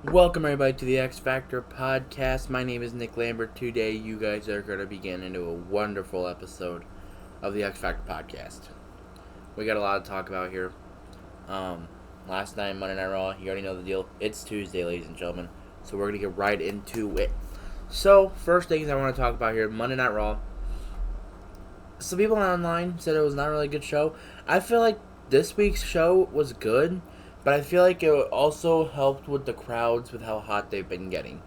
Welcome everybody to the X Factor podcast. My name is Nick Lambert. Today you guys are going to be getting into a wonderful episode of the X Factor podcast. We got a lot to talk about here. Last night, Monday Night Raw, you already know the deal. It's Tuesday, ladies and gentlemen. So we're going to get right into it. So, first things I want to talk about here, Monday Night Raw. Some people online said it was not really a good show. I feel like this week's show was good. But I feel like it also helped with the crowds with how hot they've been getting.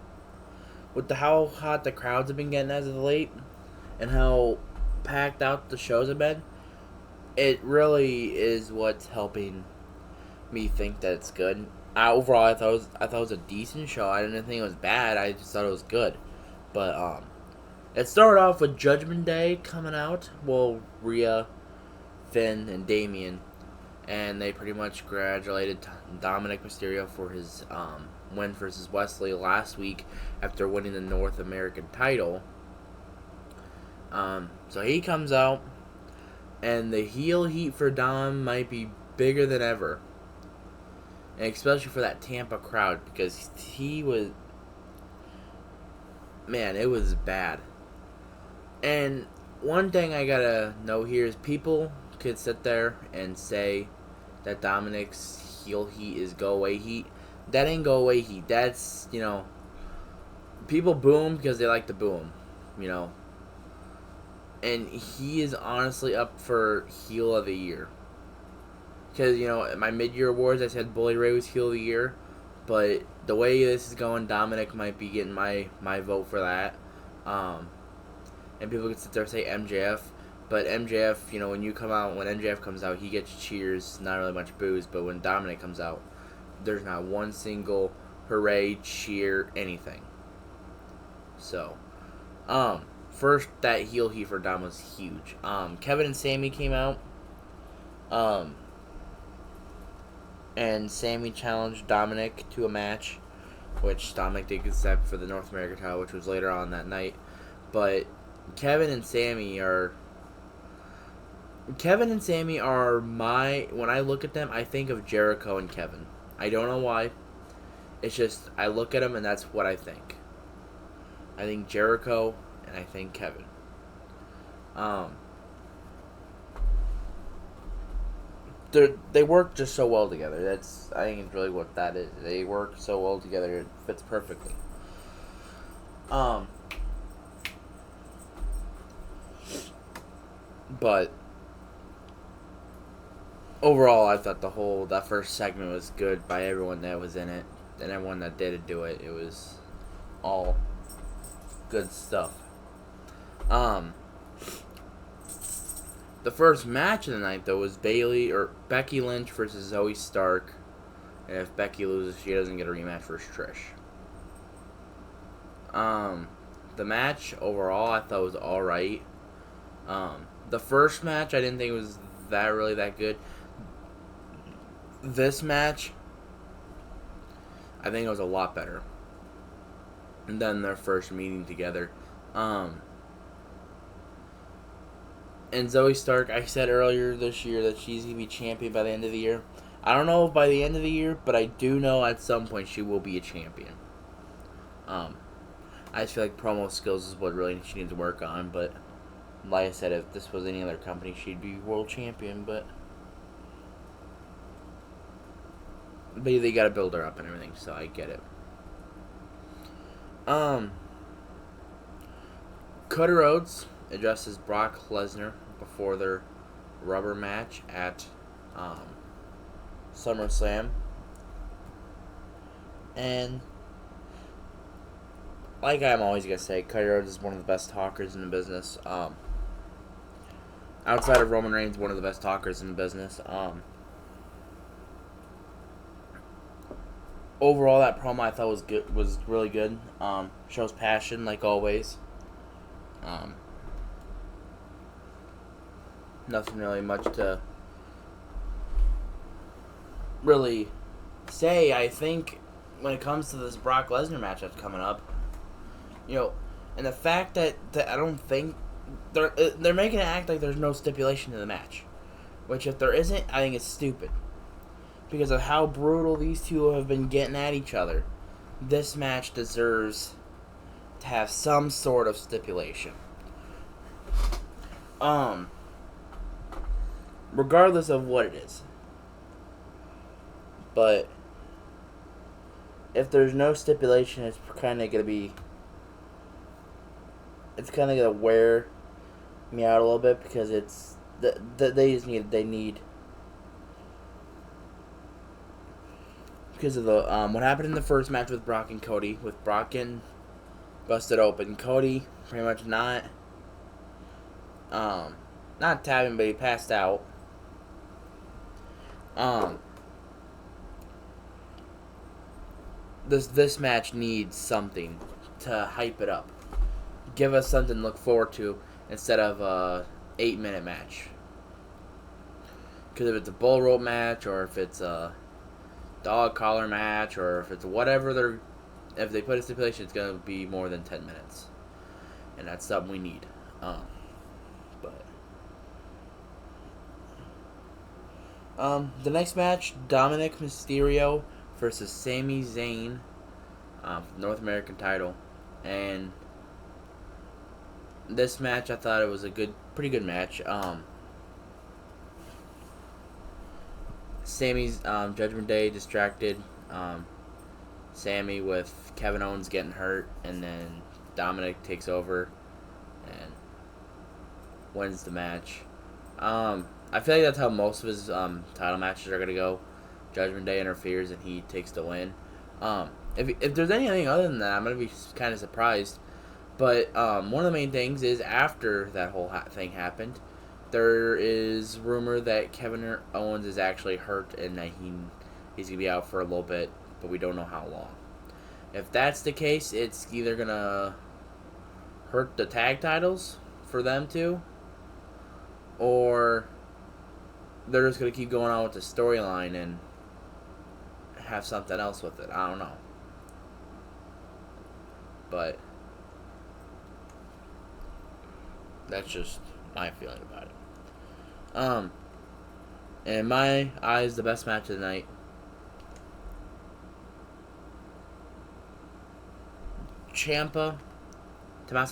With how hot the crowds have been getting as of late, and how packed out the shows have been, it really is what's helping me think that it's good. Overall, I thought it was a decent show. I didn't think it was bad. I just thought it was good. But it started off with Judgment Day coming out. Well, Rhea, Finn, and Damian. And they pretty much congratulated Dominic Mysterio for his win versus Wesley last week after winning the North American title. So he comes out, and the heel heat for Dom might be bigger than ever. And especially for that Tampa crowd, because he was... Man, it was bad. And one thing I gotta know here is people could sit there and say that Dominic's heel heat is go away heat. That ain't go away heat. That's, people boo him because they like to boo him, And he is honestly up for heel of the year. Because, at my mid-year awards, I said Bully Ray was heel of the year. But the way this is going, Dominic might be getting my vote for that. And people can sit there and say MJF. But MJF, when MJF comes out, he gets cheers, not really much boos. But when Dominic comes out, there's not one single hooray, cheer, anything. So, first, that heel heat for Dom was huge. Kevin and Sammy came out. And Sammy challenged Dominic to a match, which Dominic did accept for the North American title, which was later on that night. But Kevin and Sammy are when I look at them, I think of Jericho and Kevin. I don't know why. It's just, I look at them and that's what I think. I think Jericho and I think Kevin. They work just so well together. I think it's really what that is. They work so well together, it fits perfectly. But overall, I thought that first segment was good by everyone that was in it, and everyone that did do it. It was all good stuff. The first match of the night, though, was Becky Lynch versus Zoe Stark, and if Becky loses, she doesn't get a rematch versus Trish. The match overall, I thought was all right. The first match, I didn't think it was that good. This match, I think it was a lot better than their first meeting together. And Zoe Stark, I said earlier this year that she's going to be champion by the end of the year. I don't know if by the end of the year, but I do know at some point she will be a champion. I just feel like promo skills is what really she needs to work on, but like I said, if this was any other company, she'd be world champion, but they gotta build her up and everything, so I get it. Cody Rhodes addresses Brock Lesnar before their rubber match at SummerSlam. And like I'm always gonna say, Cody Rhodes is one of the best talkers in the business. Outside of Roman Reigns, one of the best talkers in the business. Overall, that promo I thought was really good. Shows passion like always. Nothing really much to really say. I think when it comes to this Brock Lesnar match that's coming up, and the fact that I don't think they're making it act like there's no stipulation to the match, which if there isn't, I think it's stupid because of how brutal these two have been getting at each other. this match deserves to have some sort of stipulation. Regardless of what it is. But if there's no stipulation, it's kind of going to wear me out a little bit, because they need because of the what happened in the first match with Brock and Cody, with Brock getting busted open. Cody pretty much not tapping, but he passed out. This match needs something to hype it up. Give us something to look forward to instead of a 8-minute match. Because if it's a bull rope match, or if it's a dog collar match, or if it's whatever if they put a stipulation, it's going to be more than 10 minutes. And that's something we need. The next match, Dominic Mysterio versus Sami Zayn, North American title. And this match, I thought it was a pretty good match. Sami's Judgment Day distracted Sami with Kevin Owens getting hurt, and then Dominic takes over and wins the match. I feel like that's how most of his title matches are going to go. Judgment Day interferes and he takes the win. If there's anything other than that, I'm going to be kind of surprised. But one of the main things is, after that whole thing happened, there is rumor that Kevin Owens is actually hurt and that he's going to be out for a little bit, but we don't know how long. If that's the case, it's either going to hurt the tag titles for them too, or they're just going to keep going on with the storyline and have something else with it. I don't know. But that's just my feeling about it. In my eyes, the best match of the night, Tommaso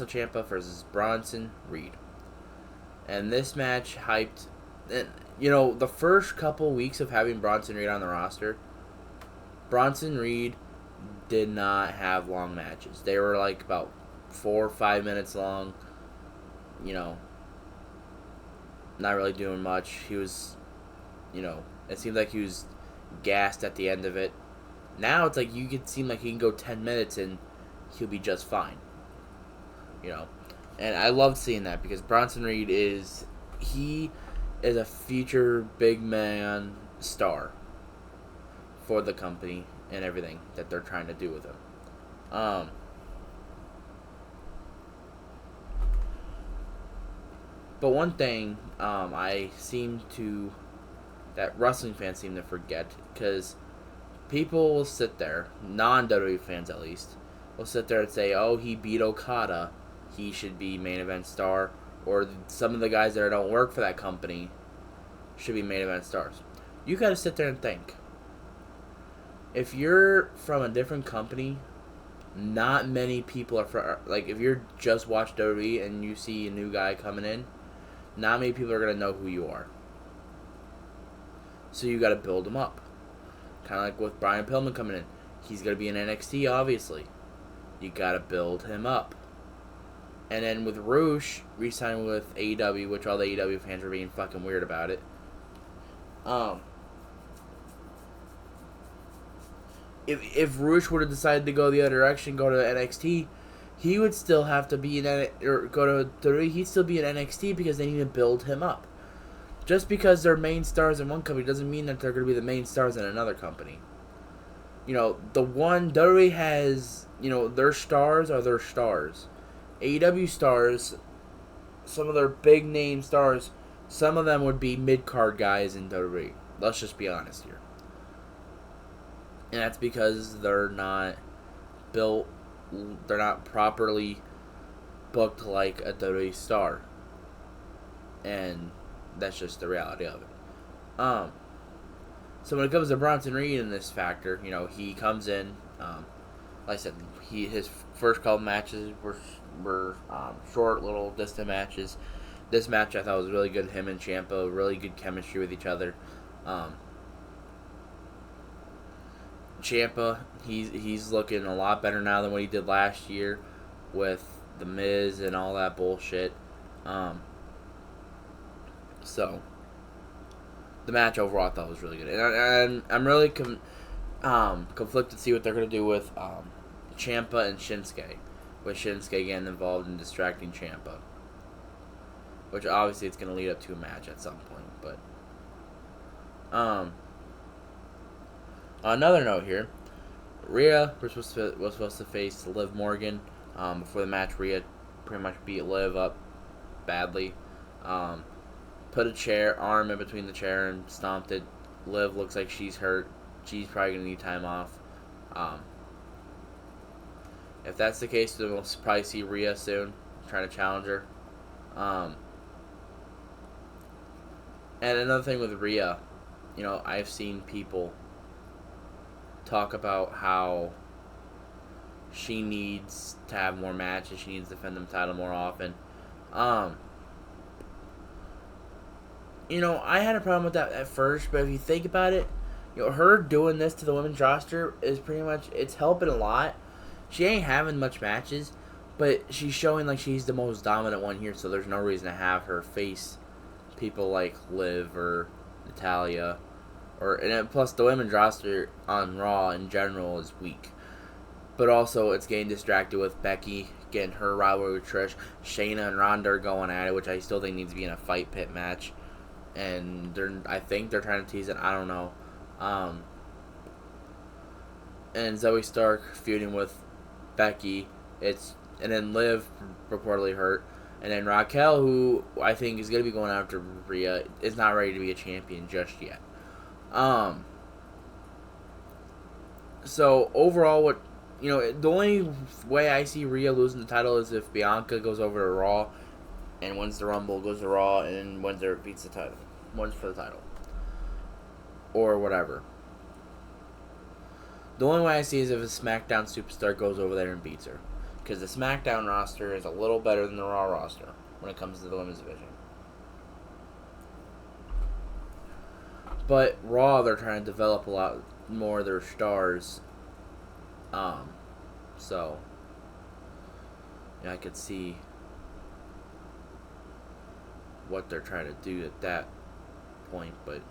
Ciampa versus Bronson Reed. And this match hyped, and the first couple weeks of having Bronson Reed on the roster, Bronson Reed did not have long matches. They were like about 4 or 5 minutes long. Not really doing much. He was, it seemed like he was gassed at the end of it. Now it's like it seem like he can go 10 minutes and he'll be just fine. And I loved seeing that, because Bronson Reed is a future big man star for the company and everything that they're trying to do with him. But one thing that wrestling fans seem to forget, because people will sit there, non-WWE fans at least, will sit there and say, oh, he beat Okada, he should be main event star, or some of the guys that don't work for that company should be main event stars. You gotta sit there and think. If you're from a different company, not many people are if you're just watch WWE and you see a new guy coming in, not many people are gonna know who you are. So you gotta build him up. Kind of like with Brian Pillman coming in. He's gonna be in NXT, obviously. You gotta build him up. And then with Roosh re-signing with AEW, which all the AEW fans were being fucking weird about it. If Roosh would have decided to go the other direction, go to NXT, he would still have to be go to WWE. He'd still be in NXT, because they need to build him up. Just because they're main stars in one company doesn't mean that they're going to be the main stars in another company. The one WWE has, their stars are their stars. AEW stars, some of their big name stars, some of them would be mid-card guys in WWE. Let's just be honest here. And that's because they're not properly booked like a WWE star. And that's just the reality of it. So when it comes to Bronson Reed in this factor, he comes in, like I said, his first couple matches were short, little, distant matches. This match I thought was really good. Him and Ciampa, really good chemistry with each other. Ciampa, he's looking a lot better now than what he did last year with the Miz and all that bullshit. So the match overall I thought was really good, and I'm really conflicted to see what they're gonna do with Ciampa and Shinsuke, with Shinsuke getting involved in distracting Ciampa, which obviously it's gonna lead up to a match at some point. But on another note here, Rhea was supposed to face Liv Morgan. Before the match, Rhea pretty much beat Liv up badly. Put a arm in between the chair and stomped it. Liv looks like she's hurt. She's probably going to need time off. If that's the case, then we'll probably see Rhea soon, trying to challenge her. And another thing with Rhea, I've seen people talk about how she needs to have more matches. She needs to defend the title more often. I had a problem with that at first, but if you think about it, her doing this to the women's roster is pretty much, it's helping a lot. She ain't having much matches, but she's showing like she's the most dominant one here, so there's no reason to have her face people like Liv or Natalya. And plus, the women's roster on Raw in general is weak. But also, it's getting distracted with Becky getting her rivalry with Trish. Shayna and Ronda are going at it, which I still think needs to be in a fight pit match. And I think they're trying to tease it. I don't know. And Zoe Stark feuding with Becky. And then Liv reportedly hurt. And then Raquel, who I think is going to be going after Rhea, is not ready to be a champion just yet. So overall, the only way I see Rhea losing the title is if Bianca goes over to Raw and wins the Rumble, goes to Raw, and wins for the title, or whatever. The only way I see is if a SmackDown superstar goes over there and beats her, because the SmackDown roster is a little better than the Raw roster when it comes to the women's division. But Raw, they're trying to develop a lot more of their stars. So I could see what they're trying to do at that point, but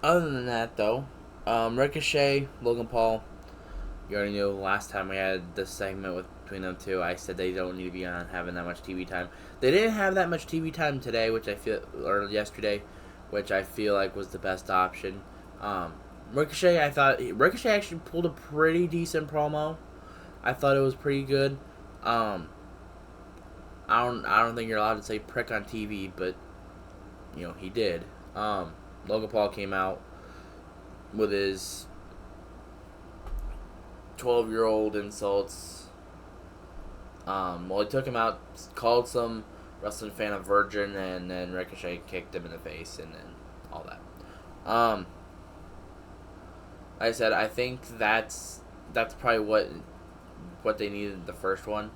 other than that, though, Ricochet, Logan Paul, you already knew last time we had this segment between them two, I said they don't need to be on having that much TV time. They didn't have that much TV time today, or yesterday, which I feel like was the best option. Ricochet, I thought Ricochet actually pulled a pretty decent promo. I thought it was pretty good. I don't think you're allowed to say prick on TV, but he did. Logan Paul came out with his 12-year-old insults. He took him out, called some wrestling fan a virgin, and then Ricochet kicked him in the face, and then all that. Like I said, I think that's probably what they needed the first one.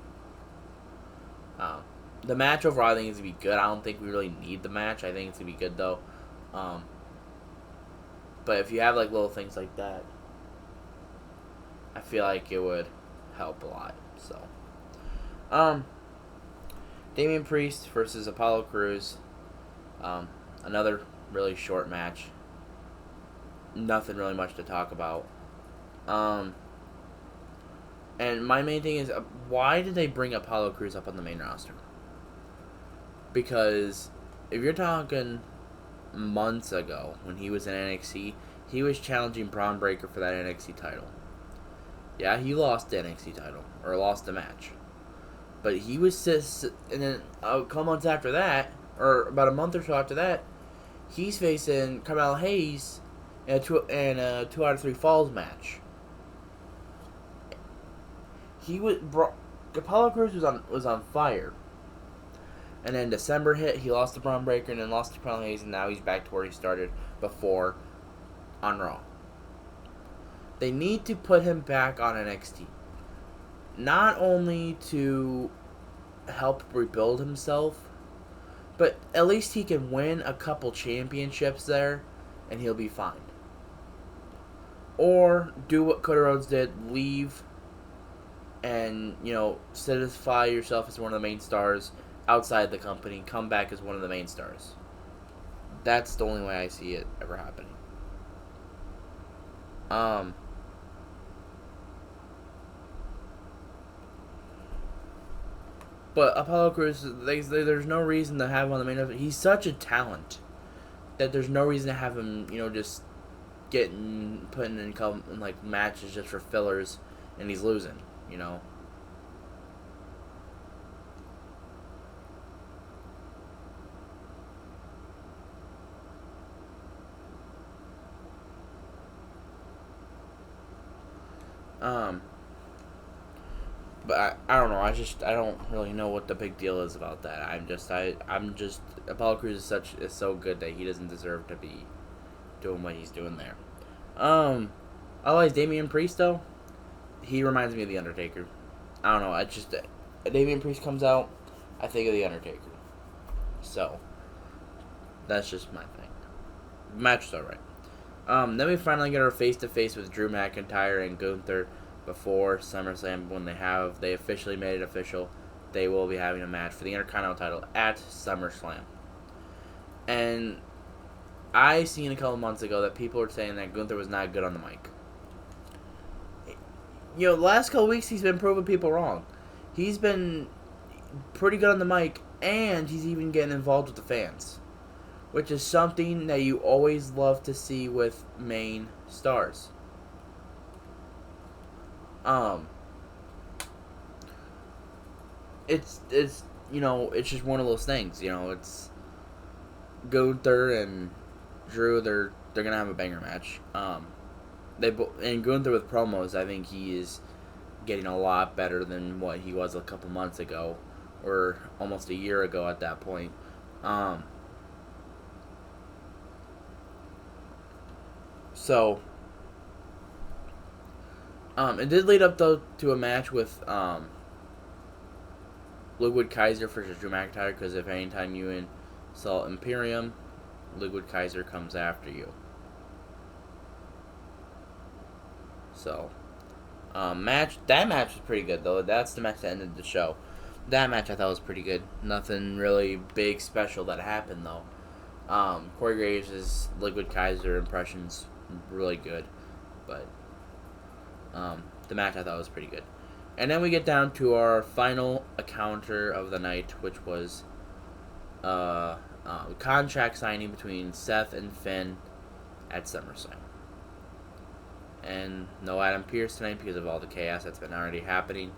The match overall I think is to be good. I don't think we really need the match. I think it's to be good though. But if you have like little things like that, I feel like it would help a lot. So, Damian Priest versus Apollo Crews. Another really short match. Nothing really much to talk about. And my main thing is, why did they bring Apollo Crews up on the main roster? Because if you're talking months ago, when he was in NXT, he was challenging Braun Breaker for that NXT title. Yeah, he lost the NXT title, or lost the match. But he was and then a couple months after that, or about a month or so after that, he's facing Carmelo Hayes in a 2 out of 3 falls match. Apollo Crews was on fire. And then December hit, he lost to Braun Breaker and then lost to Carl Hayes, and now he's back to where he started before on Raw. They need to put him back on NXT. Not only to help rebuild himself, but at least he can win a couple championships there, and he'll be fine. Or do what Cody Rhodes did, leave and, solidify yourself as one of the main stars outside the company, come back as one of the main stars. That's the only way I see it ever happening. But Apollo Crews, there's no reason to have him on the main event. He's such a talent that there's no reason to have him, just getting put in like matches just for fillers, and he's losing. But I don't know. I don't really know what the big deal is about that. I'm just Apollo Crews is so good that he doesn't deserve to be doing what he's doing there. Otherwise, Damian Priest though, he reminds me of the Undertaker. I don't know. Damian Priest comes out, I think of the Undertaker. So that's just my thing. Match was alright. Then we finally get our face to face with Drew McIntyre and Gunther before SummerSlam, when they officially made it official. They will be having a match for the Intercontinental title at SummerSlam. And I seen a couple months ago that people were saying that Gunther was not good on the mic. The last couple weeks he's been proving people wrong. He's been pretty good on the mic, and he's even getting involved with the fans, which is something that you always love to see with main stars. It's it's just one of those things. It's Gunther and Drew. They're gonna have a banger match. And Gunther with promos, I think he is getting a lot better than what he was a couple months ago, or almost a year ago at that point. It did lead up though to a match with Ludwig Kaiser versus Drew McIntyre, because if anytime you insult Imperium, Ludwig Kaiser comes after you. So, that match was pretty good though. That's the match that ended the show. That match I thought was pretty good. Nothing really big special that happened though. Corey Graves' Ludwig Kaiser impression's really good, but the match I thought was pretty good. And then we get down to our final encounter of the night, which was contract signing between Seth and Finn at SummerSlam. And no Adam Pearce tonight because of all the chaos that's been already happening.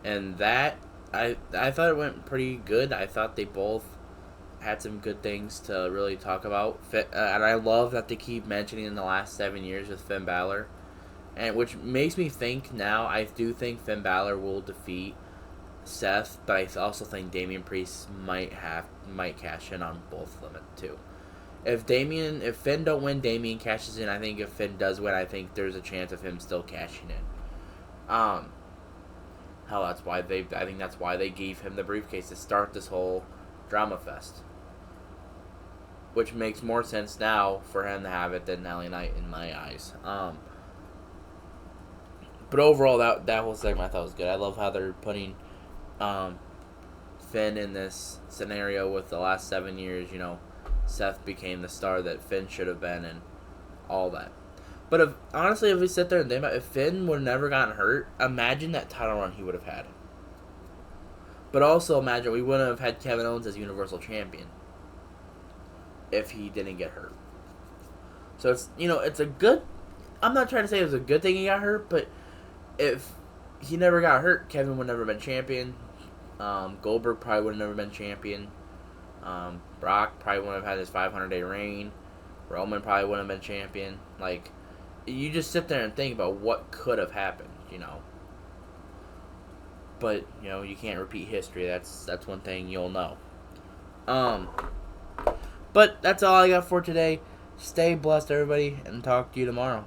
And that, I thought it went pretty good. I thought they both had some good things to really talk about. And I love that they keep mentioning in the last 7 years with Finn Balor. And which makes me think now, I do think Finn Balor will defeat Seth, but I also think Damian Priest might cash in on both of them too. If Finn don't win, Damian cashes in. I think if Finn does win, I think there's a chance of him still cashing in. I think that's why they gave him the briefcase to start this whole drama fest. Which makes more sense now for him to have it than LA Knight in my eyes. But overall, that whole segment I thought was good. I love how they're putting Finn in this scenario with the last 7 years. Seth became the star that Finn should have been, and all that. But honestly, if we sit there and think about it, if Finn would have never gotten hurt, imagine that title run he would have had. But also imagine we wouldn't have had Kevin Owens as Universal Champion if he didn't get hurt. So it's a good. I'm not trying to say it was a good thing he got hurt, but if he never got hurt, Kevin would never been champion. Goldberg probably would have never been champion. Brock probably wouldn't have had his 500-day reign. Roman probably wouldn't have been champion. Like, you just sit there and think about what could have happened, but you can't repeat history. That's one thing you'll know. But that's all I got for today. Stay blessed, everybody, and talk to you tomorrow.